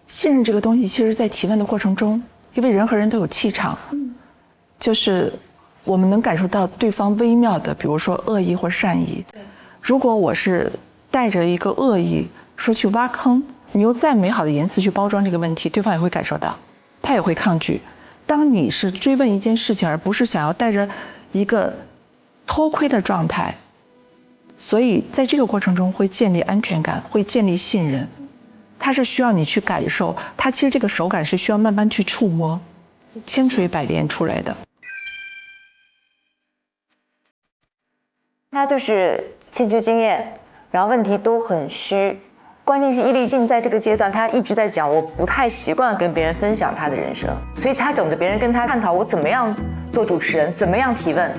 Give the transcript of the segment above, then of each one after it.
信任这个东西，其实在提问的过程中，因为人和人都有气场，就是我们能感受到对方微妙的，比如说恶意或善意。如果我是带着一个恶意说去挖坑，你用再美好的言辞去包装这个问题，对方也会感受到，他也会抗拒。当你是追问一件事情，而不是想要带着一个偷窥的状态，所以在这个过程中会建立安全感，会建立信任。它是需要你去感受，它其实这个手感是需要慢慢去触摸，千锤百炼出来的。他就是欠缺经验，然后问题都很虚。关键是易立竞在这个阶段，他一直在讲，我不太习惯跟别人分享他的人生，所以他等着别人跟他探讨我怎么样做主持人，怎么样提问。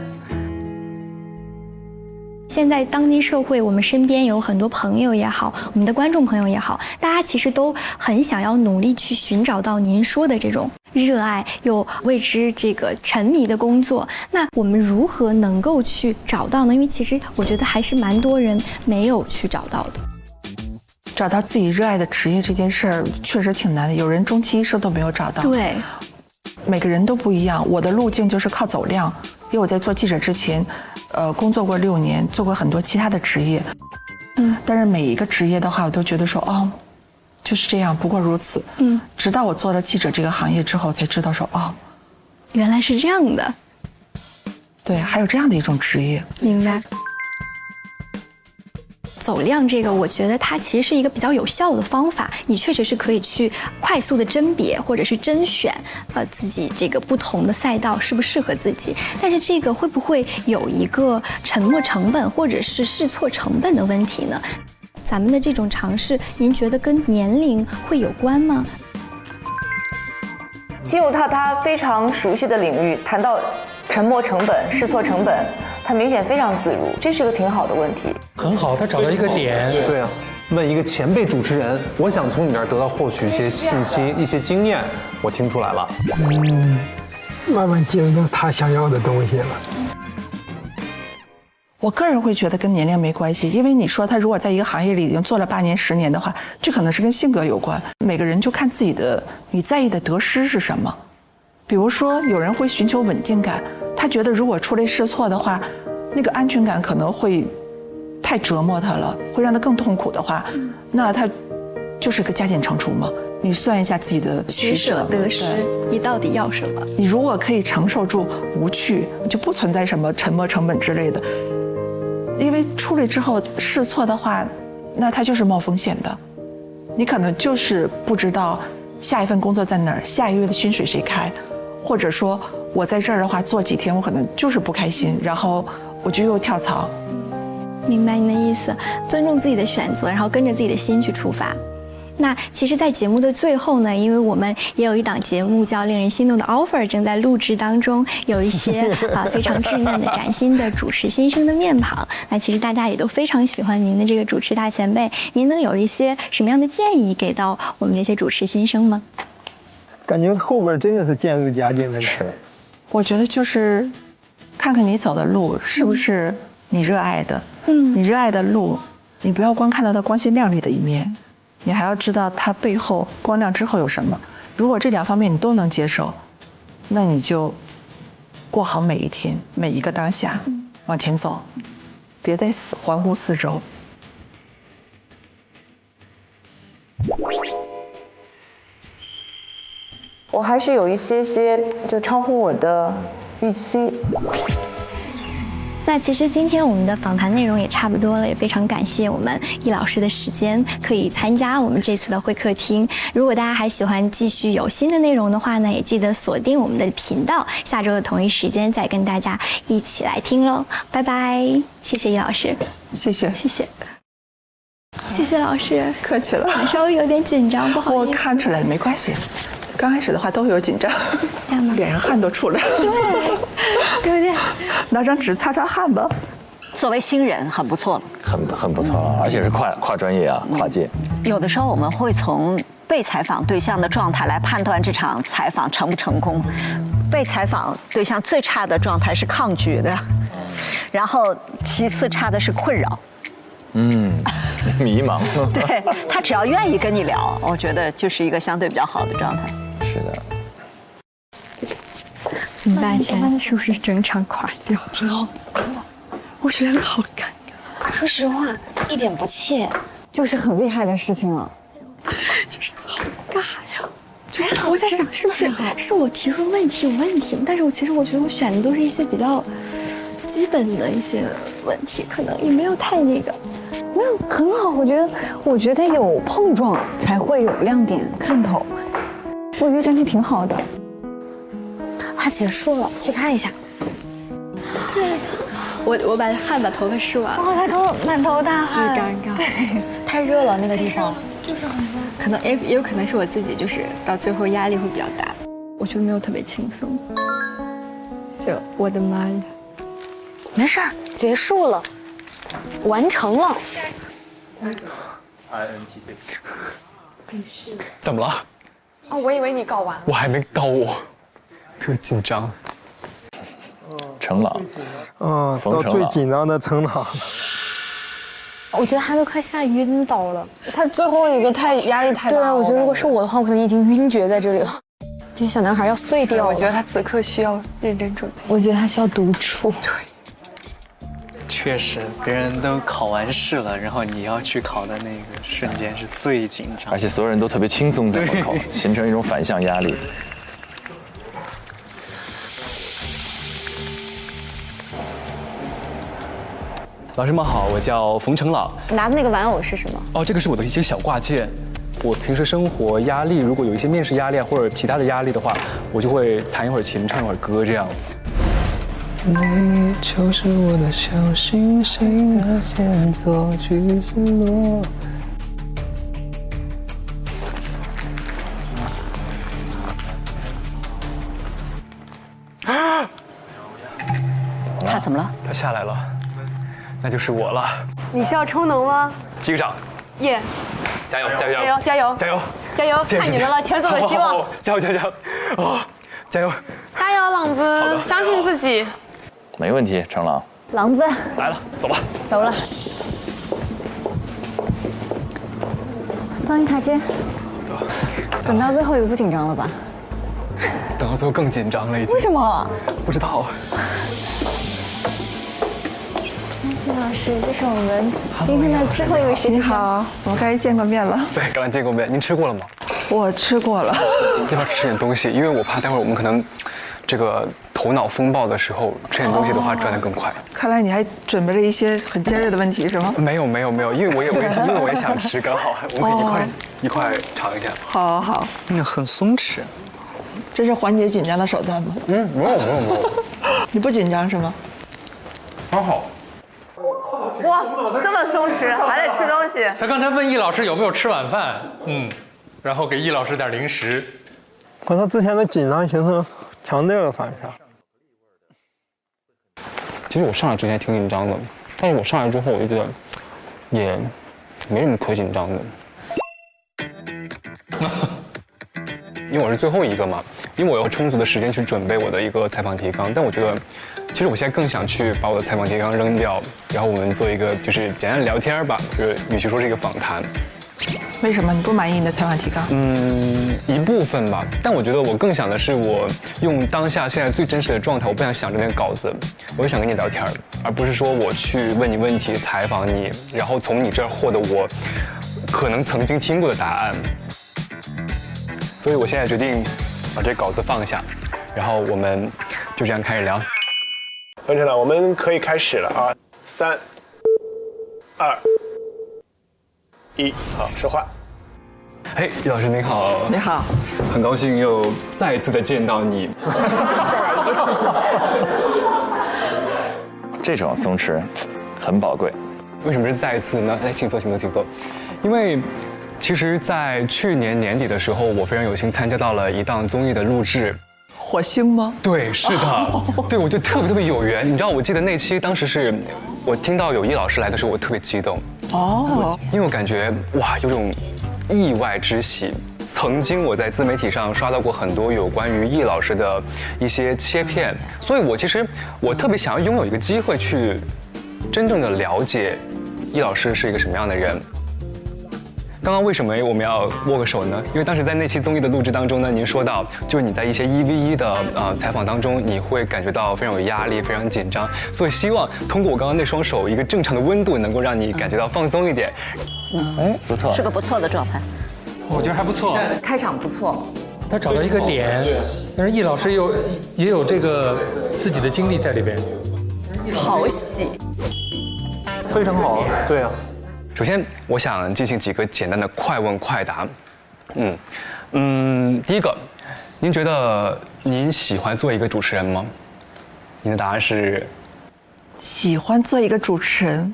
现在当今社会，我们身边有很多朋友也好，我们的观众朋友也好，大家其实都很想要努力去寻找到您说的这种热爱又为之这个沉迷的工作。那我们如何能够去找到呢？因为其实我觉得还是蛮多人没有去找到的。找到自己热爱的职业这件事儿确实挺难的，有人终其一生都没有找到。对，每个人都不一样。我的路径就是靠走量，因为我在做记者之前，工作过6年，做过很多其他的职业。但是每一个职业的话，我都觉得说，哦，就是这样，不过如此。直到我做了记者这个行业之后，才知道说，哦，原来是这样的。对，还有这样的一种职业。明白。走量这个，我觉得它其实是一个比较有效的方法，你确实是可以去快速的甄别或者是甄选，自己这个不同的赛道适不适合自己。但是这个会不会有一个沉没成本或者是试错成本的问题呢？咱们的这种尝试，您觉得跟年龄会有关吗？进入到他非常熟悉的领域，谈到沉没成本、试错成本，他明显非常自如，这是个挺好的问题。很好，他找到一个点。对啊，问一个前辈主持人，我想从你那儿得到获取一些信息、一些经验，我听出来了。慢慢进入到他想要的东西了。我个人会觉得跟年龄没关系，因为你说他如果在一个行业里已经做了8年、10年的话，这可能是跟性格有关。每个人就看自己的，你在意的得失是什么。比如说，有人会寻求稳定感，他觉得如果出类试错的话，那个安全感可能会太折磨他了，会让他更痛苦的话，那他就是个加减乘除嘛。你算一下自己的取舍得失，你到底要什么？你如果可以承受住无趣，就不存在什么沉没成本之类的。因为出来之后试错的话，那它就是冒风险的，你可能就是不知道下一份工作在哪儿，下一个月的薪水谁开，或者说我在这儿的话做几天，我可能就是不开心，然后我就又跳槽。明白您的意思，尊重自己的选择，然后跟着自己的心去出发。那其实，在节目的最后呢，因为我们也有一档节目叫《令人心动的 offer》正在录制当中，有一些非常稚嫩的崭新的主持新生的面庞。那其实大家也都非常喜欢您的这个主持大前辈，您能有一些什么样的建议给到我们这些主持新生吗？感觉后边真的是渐入佳境的事。我觉得就是看看你走的路是不是你热爱的，你热爱的路，你不要光看到它光鲜亮丽的一面。你还要知道它背后光亮之后有什么。如果这2方面你都能接受，那你就过好每一天，每一个当下，往前走，别再环顾四周。我还是有一些就超乎我的预期。那其实今天我们的访谈内容也差不多了，也非常感谢我们易老师的时间可以参加我们这次的会客厅。如果大家还喜欢继续有新的内容的话呢，也记得锁定我们的频道，下周的同一时间再跟大家一起来听喽。拜拜，谢谢易老师。谢谢谢谢谢谢老师，客气了，稍微有点紧张，不好意思。我看出来没关系，刚开始的话都会有紧张，脸上汗都出来了。对不对？拿张纸擦擦汗吧。作为新人很不错，很不错了，而且是跨专业啊，跨界。有的时候我们会从被采访对象的状态来判断这场采访成不成功。被采访对象最差的状态是抗拒的，然后其次差的是困扰。迷茫。对他只要愿意跟你聊，我觉得就是一个相对比较好的状态。是的。怎么办？现在是不是整场垮掉？挺好的，我觉得好尴尬。说实话，一点不怯，就是很厉害的事情了。就是好尬呀！就是我在想，是不是我提出问题有问题？但是其实我觉得我选的都是一些比较基本的一些问题，可能也没有太那个。没有很好，我觉得有碰撞才会有亮点看头。我觉得整体挺好的。它结束了，去看一下。对，我把头发梳完了。他给我满头大汗，巨尴尬。对，太热了那个地方。就是很热。可能也有可能是我自己，就是到最后压力会比较大。我觉得没有特别轻松。就我的妈呀！没事儿，结束了，完成了。怎么了？哦，我以为你搞完了。我还没到我，特紧张。程朗，到最紧张的程朗。我觉得他都快吓晕倒了。他最后一个压力太大。对啊，我觉得如果是我的话，我可能已经晕厥在这里了。这小男孩要碎掉了。我觉得他此刻需要认真准备。我觉得他需要独处。对。确实，别人都考完试了，然后你要去考的那个瞬间是最紧张，而且所有人都特别轻松在门口，形成一种反向压力。老师们好，我叫冯程朗。拿的那个玩偶是什么？哦，这个是我的一些小挂件。我平时生活压力，如果有一些面试压力或者其他的压力的话，我就会弹一会儿琴，唱一会儿歌这样。你就是我的小星星，它先做去日落。他怎么了？他下来了，那就是我了。你是要充能吗？击个掌。耶！加油！加油！加油！加油！加油！加油！看你们了，全组的希望！加油！加油！哦，加油！加油，朗子，相信自己。没问题，程朗。朗子来了，走吧。走了。放一台阶。等到最后一个不紧张了吧？等到最后更紧张了，已经。为什么？不知道。叶老师，这是我们今天的最后一位实习生。你好，我们刚才见过面了。对，刚才见过面。您吃过了吗？我吃过了。要不要吃点东西？因为我怕待会儿我们可能这个头脑风暴的时候吃点东西的话转得更快。看来你还准备了一些很尖锐的问题是吗？没有，因为我也想吃，刚好我们可以一块尝一下。好好，很松弛。这是缓解紧张的手段吗？没有。你不紧张是吗？刚好。哇，这么松弛，还得吃东西。他刚才问易老师有没有吃晚饭，然后给易老师点零食。和他之前的紧张形成强烈的反差。其实我上来之前挺紧张的，但是我上来之后我就觉得也没什么可紧张的。因为我是最后一个嘛，因为我有充足的时间去准备我的一个采访提纲，但我觉得，其实我现在更想去把我的采访提纲扔掉，然后我们做一个就是简单的聊天吧，就是与其说是一个访谈。为什么你不满意你的采访提纲？一部分吧，但我觉得我更想的是我用当下现在最真实的状态，我不想想这篇稿子，我就想跟你聊天，而不是说我去问你问题、采访你，然后从你这儿获得我可能曾经听过的答案。所以我现在决定把这稿子放下，然后我们就这样开始聊。冯程朗，我们可以开始了啊！3、2、1，好，说话。嘿，易老师您好。你好，很高兴又再一次的见到你。这种松弛很宝贵。为什么是再一次呢？来，请坐，请坐，请坐。因为其实，在去年年底的时候，我非常有幸参加到了一档综艺的录制。火星吗？对，是的，对，我就特别有缘。你知道，我记得那期当时是我听到有易老师来的时候，我特别激动。因为我感觉哇，有种意外之喜。曾经我在自媒体上刷到过很多有关于易老师的一些切片，所以我特别想要拥有一个机会去真正的了解易老师是一个什么样的人。刚刚为什么我们要握个手呢？因为当时在那期综艺的录制当中呢，您说到，就是你在一些1v1的采访当中，你会感觉到非常有压力，非常紧张，所以希望通过我刚刚那双手一个正常的温度，能够让你感觉到放松一点。不错，是个不错的状态。我觉得还不错，开场不错。他找到一个点，但是易老师也有这个自己的经历在里边。讨喜，非常好，对啊。首先，我想进行几个简单的快问快答。第一个，您觉得您喜欢做一个主持人吗？您的答案是喜欢做一个主持人，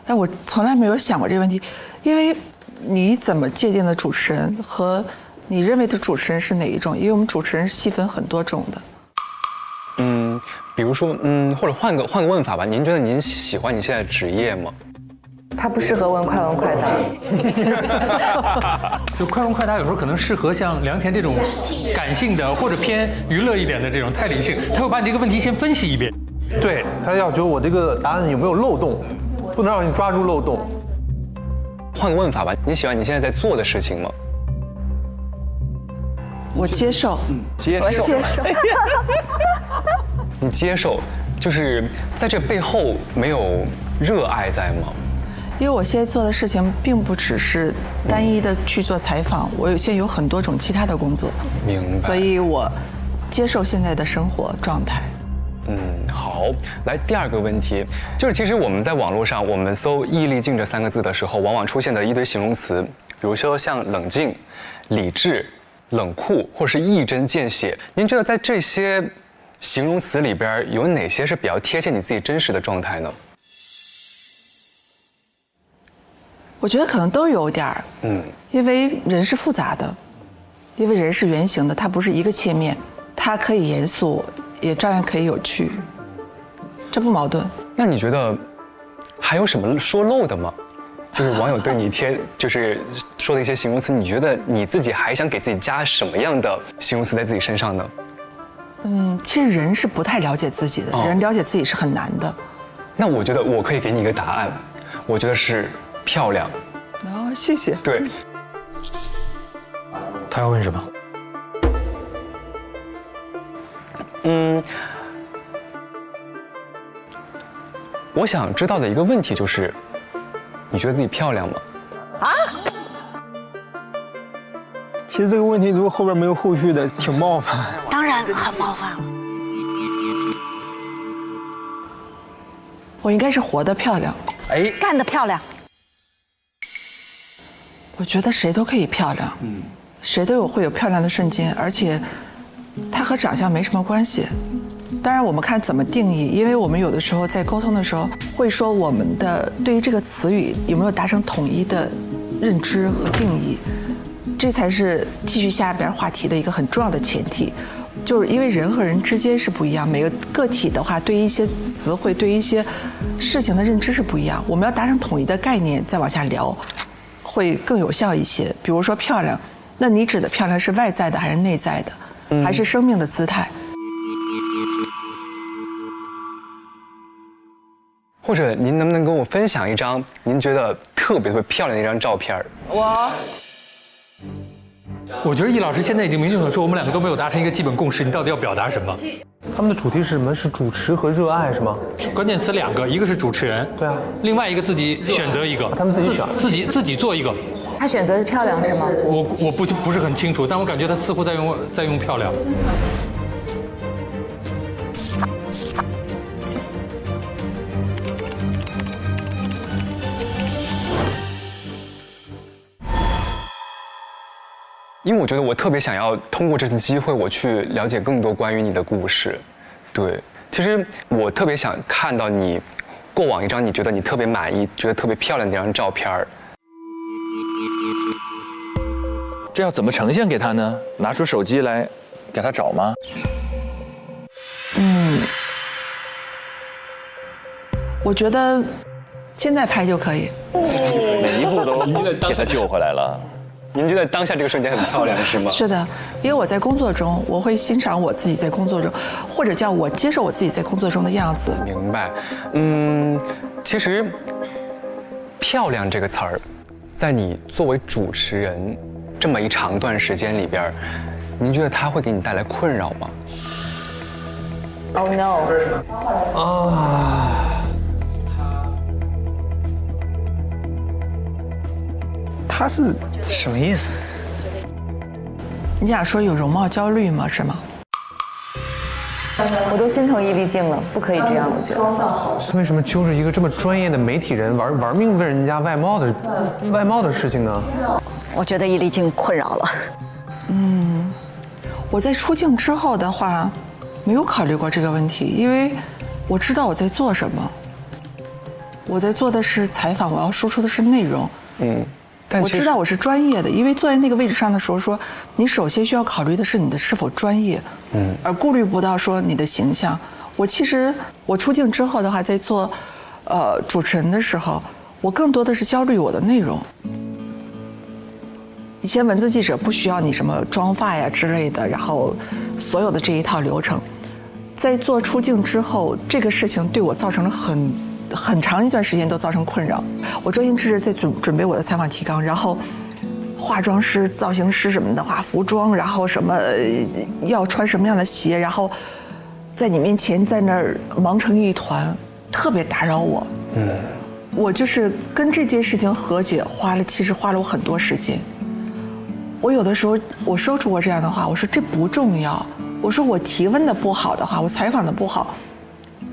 但我从来没有想过这个问题，因为你怎么界定的主持人和你认为的主持人是哪一种？因为我们主持人是细分很多种的。比如说，或者换个问法吧，您觉得您喜欢你现在的职业吗？他不适合问快问快答。就快问快答有时候可能适合像梁田这种感性的或者偏娱乐一点的这种太理性，他会把你这个问题先分析一遍。对，他要求我这个答案有没有漏洞，不能让你抓住漏洞。换个问法吧，你喜欢你现在在做的事情吗？我接受，接受。你接受，就是在这背后没有热爱在吗？因为我现在做的事情并不只是单一的去做采访，我现在有很多种其他的工作。明白。所以我接受现在的生活状态。好，来第二个问题，就是其实我们在网络上，我们搜“易立竞”这3个字的时候，往往出现的一堆形容词，比如说像冷静、理智、冷酷，或是一针见血。您觉得在这些形容词里边，有哪些是比较贴切你自己真实的状态呢？我觉得可能都有点儿，因为人是复杂的，因为人是圆形的，它不是一个切面，它可以严肃，也照样可以有趣，这不矛盾。那你觉得还有什么说漏的吗？就是网友对你就是说的一些形容词，你觉得你自己还想给自己加什么样的形容词在自己身上呢？其实人是不太了解自己的，人了解自己是很难的。那我觉得我可以给你一个答案，我觉得是漂亮。谢谢。对。他要问什么？我想知道的一个问题就是，你觉得自己漂亮吗？其实这个问题如果后边没有后续的，挺冒犯。当然很冒犯了。我应该是活得漂亮，干得漂亮。我觉得谁都可以漂亮，谁都会有漂亮的瞬间，而且它和长相没什么关系。当然，我们看怎么定义，因为我们有的时候在沟通的时候会说我们的对于这个词语有没有达成统一的认知和定义，这才是继续下边话题的一个很重要的前提。就是因为人和人之间是不一样，每个个体的话，对于一些词汇、对于一些事情的认知是不一样。我们要达成统一的概念，再往下聊，会更有效一些。比如说漂亮，那你指的漂亮是外在的还是内在的，还是生命的姿态？或者您能不能跟我分享一张您觉得特别漂亮的一张照片？我觉得易老师现在已经明确地说，我们两个都没有达成一个基本共识，你到底要表达什么？他们的主题是什么？是主持和热爱是吗？关键词2个，一个是主持人，对啊，另外一个自己选择一个，他们自己选，自己做一个。他选择是漂亮是吗？我不是很清楚，但我感觉他似乎在用漂亮。因为我觉得我特别想要通过这次机会，我去了解更多关于你的故事。对，其实我特别想看到你过往一张你觉得你特别满意、觉得特别漂亮的一张照片。这要怎么呈现给他呢？拿出手机来给他找吗？我觉得现在拍就可以。每一步都给他救回来了。您觉得当下这个瞬间很漂亮是吗？是的，因为我在工作中，我会欣赏我自己在工作中，或者叫我接受我自己在工作中的样子。明白。其实，漂亮这个词儿，在你作为主持人这么一长段时间里边，您觉得它会给你带来困扰吗？ Oh no！ 他是什么意思？你想说有容貌焦虑吗？是吗？我都心疼易立竞了，不可以这样，我觉得。为什么揪着一个这么专业的媒体人玩命问人家外貌的事情呢？我觉得易立竞困扰了。我在出镜之后的话，没有考虑过这个问题，因为我知道我在做什么。我在做的是采访，我要输出的是内容。但我知道我是专业的，因为坐在那个位置上的时候说，你首先需要考虑的是你的是否专业，而顾虑不到说你的形象。其实我出镜之后的话，在做主持人的时候，我更多的是焦虑我的内容。以前文字记者不需要你什么妆发呀之类的，然后所有的这一套流程，在做出镜之后，这个事情对我造成了很长一段时间都造成困扰。我专心致志在准备我的采访提纲，然后化妆师、造型师什么的化服装，然后什么要穿什么样的鞋，然后在你面前在那儿忙成一团，特别打扰我。我就是跟这件事情和解，其实花了我很多时间。我有的时候我说出过这样的话，我说这不重要，我说我提问的不好的话，我采访的不好，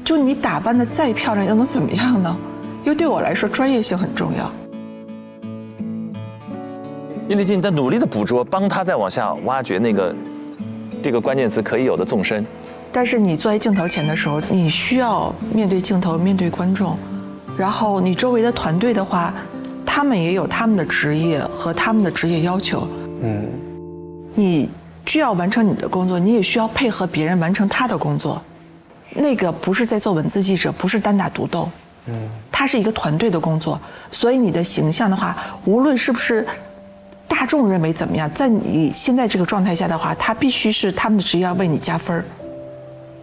就你打扮的再漂亮又能怎么样呢？因为对我来说专业性很重要。易立竞在努力的捕捉，帮他再往下挖掘这个关键词可以有的纵深。但是你坐在镜头前的时候，你需要面对镜头，面对观众，然后你周围的团队的话，他们也有他们的职业和他们的职业要求。你需要完成你的工作，你也需要配合别人完成他的工作。那个不是在做文字记者，不是单打独斗，它是一个团队的工作。所以你的形象的话，无论是不是大众认为怎么样，在你现在这个状态下的话，它必须是他们的职业要为你加分。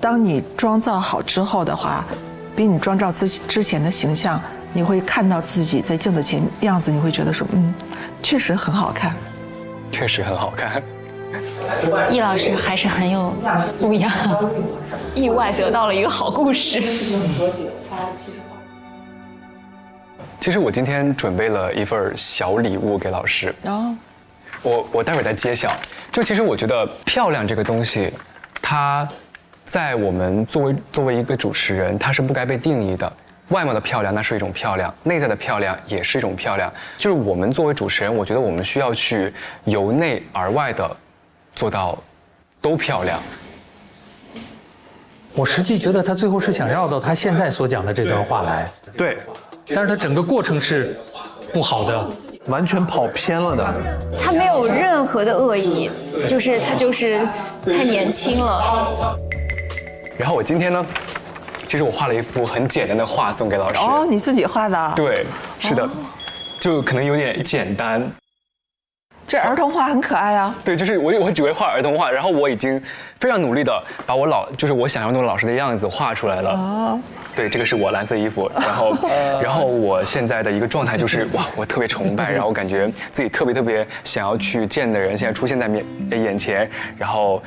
当你妆造好之后的话，比你妆造之前的形象，你会看到自己在镜子前样子，你会觉得说，确实很好看，确实很好看。易老师还是很有素养，意外得到了一个好故事。其实我今天准备了一份小礼物给老师。我待会儿再揭晓。就其实我觉得漂亮这个东西，它在我们作为一个主持人，它是不该被定义的。外貌的漂亮那是一种漂亮，内在的漂亮也是一种漂亮。就是我们作为主持人，我觉得我们需要去由内而外的做到都漂亮。我实际觉得他最后是想绕到他现在所讲的这段话来。对，但是他整个过程是不好的，完全跑偏了的。他没有任何的恶意，就是他就是太年轻了。然后我今天呢，其实我画了一幅很简单的画送给老师。你自己画的？对，是的，就可能有点简单。这儿童画很可爱啊。对，就是我只会画儿童画，然后我已经非常努力的把就是我想象中老师的样子画出来了。对，这个是我蓝色衣服，然后我现在的一个状态就是哇，我特别崇拜，然后感觉自己特别想要去见的人现在出现在眼前，然后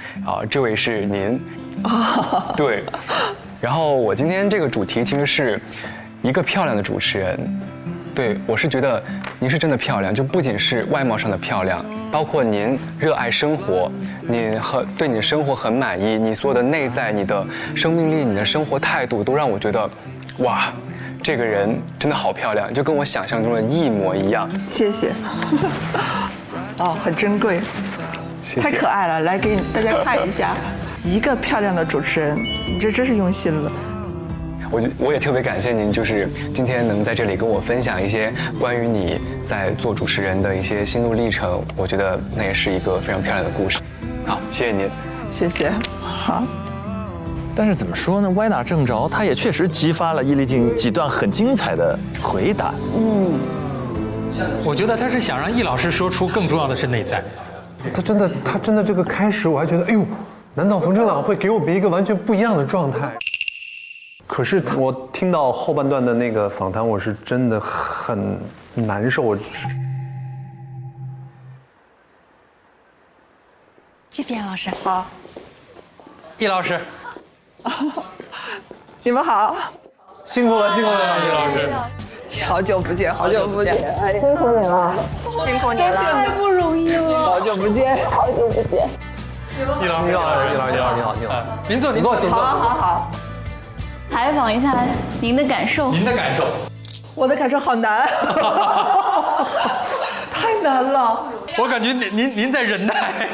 这位是您。对，然后我今天这个主题其实是一个漂亮的主持人。对，我是觉得您是真的漂亮，就不仅是外貌上的漂亮，包括您热爱生活，您对你的生活很满意，你所有的内在、你的生命力、你的生活态度，都让我觉得，哇，这个人真的好漂亮，就跟我想象中的一模一样。谢谢。很珍贵，谢谢，太可爱了，来给大家看一下，一个漂亮的主持人，你这真是用心了。我也特别感谢您，就是今天能在这里跟我分享一些关于你在做主持人的一些心路历程，我觉得那也是一个非常漂亮的故事。好，谢谢您，谢谢。好，但是怎么说呢？歪打正着，他也确实激发了易立竞几段很精彩的回答。我觉得他是想让易老师说出更重要的是内在。他真的这个开始，我还觉得，哎呦，难道冯正朗会给我们一个完全不一样的状态？可是我听到后半段的那个访谈，我是真的很难受。这边老师好，易老师，你们好，辛苦了，易老师。好久不见，好久不见，辛苦你了，辛苦你了，太不容易了，好久不见，好久不见。易老师，你好。您坐，请坐。好。采访一下您的感受。您的感受？我的感受好难，太难了。我感觉您在忍耐。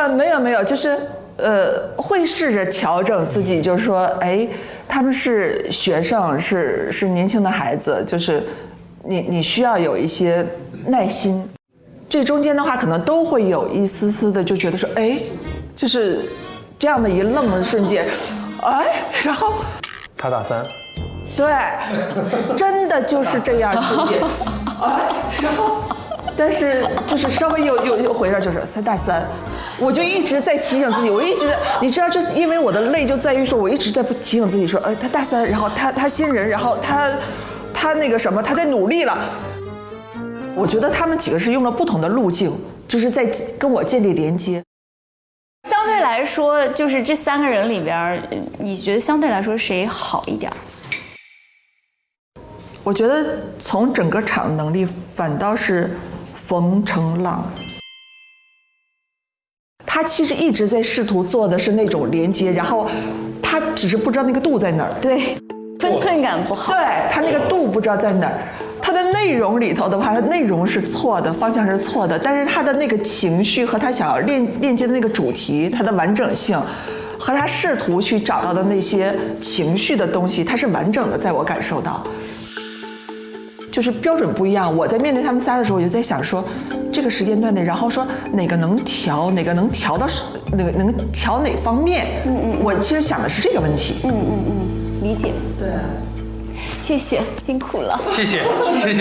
没有，就是会试着调整自己，就是说，哎，他们是学生，是年轻的孩子，就是你需要有一些耐心。这中间的话，可能都会有一丝丝的就觉得说，哎，就是这样的一愣的瞬间，哎，然后他大3，对，真的就是这样瞬间，哎，然后。但是就是稍微又回来，就是他大3，我就一直在提醒自己，你知道这因为我的累就在于说，我一直在提醒自己说，他大3，然后他新人，然后他那个什么，他在努力了。我觉得他们几个是用了不同的路径，就是在跟我建立连接。相对来说，就是这3个人里边，你觉得相对来说谁好一点？我觉得从整个场能力，反倒是冯成朗，他其实一直在试图做的是那种连接，然后他只是不知道那个度在哪儿。对，分寸感不好。对，他那个度不知道在哪儿。他的内容里头的话，他内容是错的，方向是错的，但是他的那个情绪和他想要链接的那个主题，它的完整性，和他试图去找到的那些情绪的东西，它是完整的，在我感受到。就是标准不一样。我在面对他们仨的时候，我就在想说，这个时间段内，然后说哪个能调，哪个能调到能调哪方面。我其实想的是这个问题。理解。对。谢谢，辛苦了。谢谢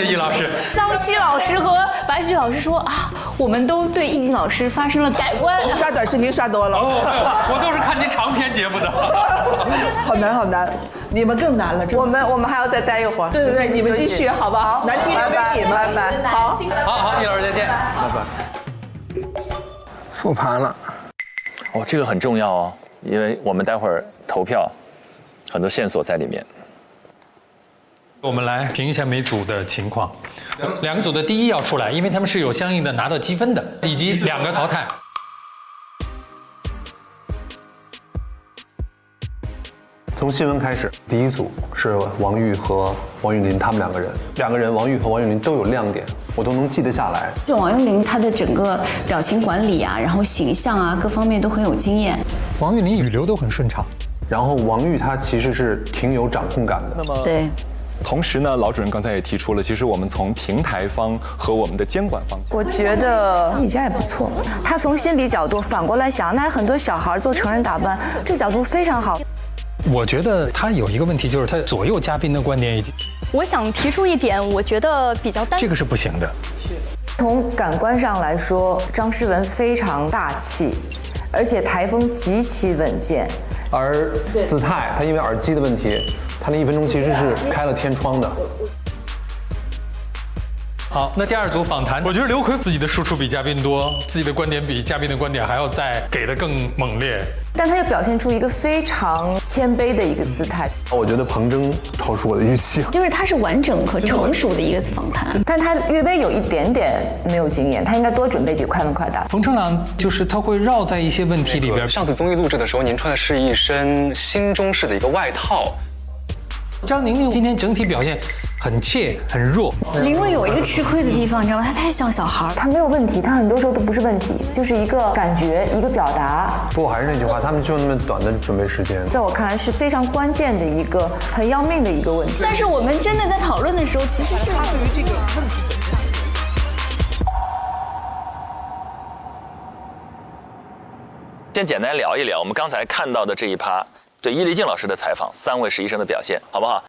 易老师。张希老师和白雪老师说啊，我们都对易静老师发生了改观。刷短视频刷多了。我都是看您长篇节目的。好难，你们更难了。我们还要再待一会儿。对，你们继续好不好？难题归你们。拜。好，易老师再见。拜拜。复盘了。这个很重要哦，因为我们待会儿投票，很多线索在里面。我们来评一下每组的情况。2个组的第一要出来，因为他们是有相应的拿到积分的，以及2个淘汰。从新闻开始，第一组是王玉和王韵林他们2个人，王玉和王韵林都有亮点，我都能记得下来。就王韵林她的整个表情管理啊，然后形象啊，各方面都很有经验。王韵林语流都很顺畅，然后王玉她其实是挺有掌控感的。那么对。同时呢，老主任刚才也提出了，其实我们从平台方和我们的监管方，我觉得你家也不错。他从心理角度反过来想，那很多小孩做成人打扮，这角度非常好。我觉得他有一个问题，就是他左右嘉宾的观点已经。我想提出一点，我觉得比较单。这个是不行的。从感官上来说，张诗雯非常大气，而且台风极其稳健。而子泰他因为耳机的问题，他那1分钟其实是开了天窗的。好，那第2组访谈，我觉得刘奎自己的输出比嘉宾多，自己的观点比嘉宾的观点还要再给的更猛烈。但他又表现出一个非常谦卑的一个姿态。我觉得彭真超出我的预期，就是他是完整和成熟的一个访谈，但他略微有一点点没有经验，他应该多准备几个快问快答。冯成朗就是他会绕在一些问题里边。上次综艺录制的时候，您穿的是一身新中式的一个外套。张宁宁今天整体表现很怯很弱。林蔚有一个吃亏的地方，你知道吗？他太像小孩，他没有问题，他很多时候都不是问题，就是一个感觉，一个表达。不过还是那句话，他们就那么短的准备时间，在我看来是非常关键的一个很要命的一个问题。但是我们真的在讨论的时候，其实是他对于这个问题本身。先简单聊一聊我们刚才看到的这一趴对伊丽静老师的采访，3位实习生的表现，好不好？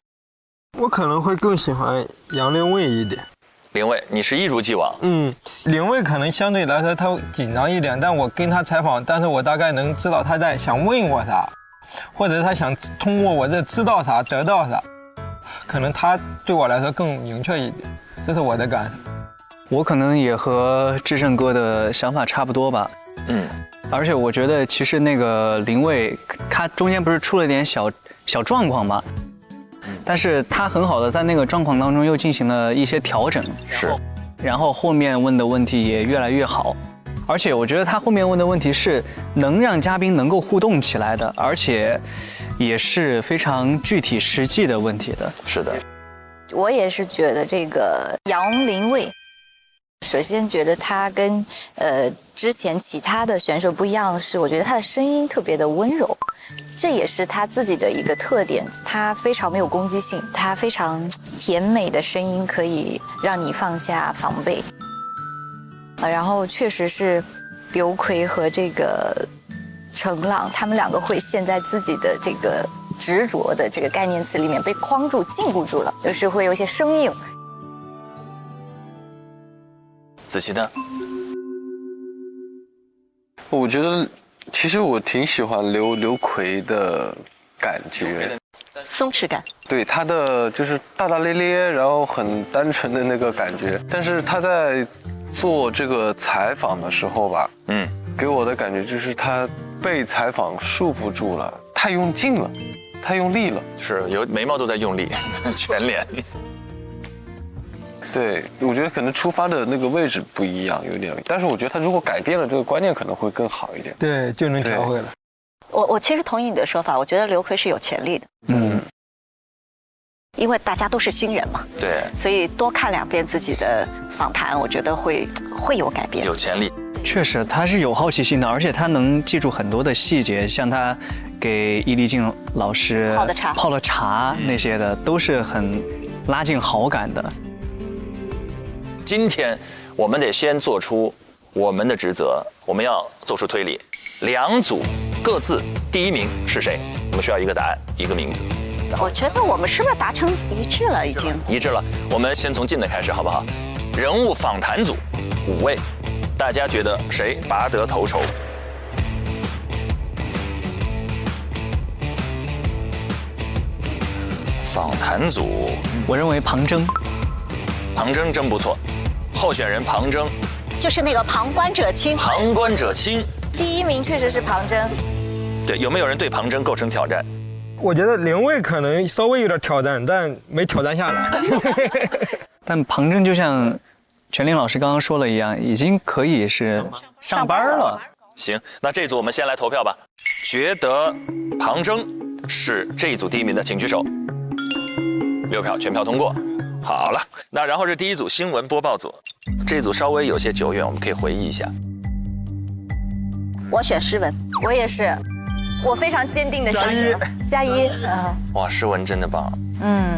我可能会更喜欢杨凌卫一点。凌卫，你是一如既往。凌卫可能相对来说他紧张一点，但我跟他采访，但是我大概能知道他在想问我啥，或者他想通过我这知道啥得到啥，可能他对我来说更明确一点，这是我的感受。我可能也和志胜哥的想法差不多吧。而且我觉得其实那个林蔚，他中间不是出了点小状况嘛，但是他很好的在那个状况当中又进行了一些调整，是，然后后面问的问题也越来越好，而且我觉得他后面问的问题是能让嘉宾能够互动起来的，而且也是非常具体实际的问题的。是的，我也是觉得这个杨林蔚，首先觉得他跟之前其他的选手不一样的是，我觉得他的声音特别的温柔，这也是他自己的一个特点。他非常没有攻击性，他非常甜美的声音可以让你放下防备。然后确实是刘奎和这个程朗，他们两个会陷在自己的这个执着的这个概念词里面被框住、禁锢住了，就是会有一些生硬。子琪呢？我觉得其实我挺喜欢刘奎的感觉，松弛感。对他的就是大大咧咧，然后很单纯的那个感觉。但是他在做这个采访的时候吧，给我的感觉就是他被采访束缚住了，太用劲了，太用力了，是有眉毛都在用力，全脸。对，我觉得可能出发的那个位置不一样，有点。但是我觉得他如果改变了这个观念，可能会更好一点。对，就能调回来。我其实同意你的说法，我觉得刘奎是有潜力的。因为大家都是新人嘛。对。所以多看2遍自己的访谈，我觉得会有改变。有潜力。确实，他是有好奇心的，而且他能记住很多的细节，像他给伊丽静老师泡了茶那些的，都是很拉近好感的。今天我们得先做出我们的职责，我们要做出推理，2组各自第1名是谁？我们需要一个答案，一个名字。我觉得我们是不是达成一致了？已经一致了。我们先从近的开始，好不好？人物访谈组5位，大家觉得谁拔得头筹？访谈组，我认为庞征。庞征真不错，候选人庞征，就是那个旁观者清。旁观者清，第1名确实是庞征。对，有没有人对庞征构成挑战？我觉得林蔚可能稍微有点挑战，但没挑战下来。但庞征就像全林老师刚刚说了一样，已经可以是上班了。行，那这组我们先来投票吧。觉得庞征是这一组第1名的，请举手。6票，全票通过。好了，那然后是第1组新闻播报组，这组稍微有些久远，我们可以回忆一下。我选诗文，我也是，我非常坚定的选择加一。哇，诗文真的棒，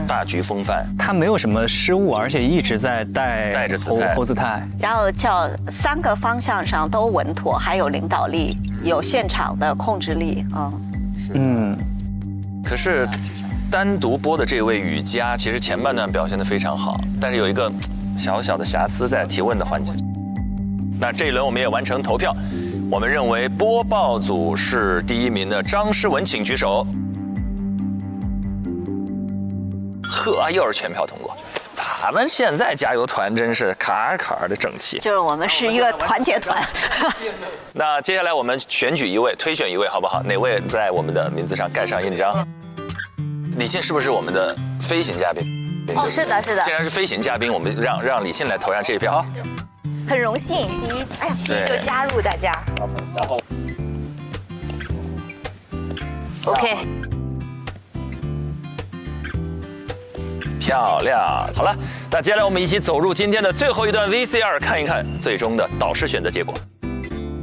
大局风范，他没有什么失误，而且一直在带着猴子态，然后叫3个方向上都稳妥，还有领导力，有现场的控制力可是单独播的这位雨佳，其实前半段表现得非常好，但是有一个小小的瑕疵在提问的环节。那这一轮我们也完成投票，我们认为播报组是第1名的张诗文，请举手。呵，又是全票通过。咱们现在加油团真是坎坎的整齐，就是我们是一个团结团。那接下来我们选举一位，推选一位，好不好？哪位在我们的名字上盖上印章？李沁是不是我们的飞行嘉宾？是的，是的。既然是飞行嘉宾，我们让李沁来投上这一票。很荣幸第1期就加入大家。然后 ，OK。漂亮，好了，那接下来我们一起走入今天的最后一段 VCR， 看一看最终的导师选择结果。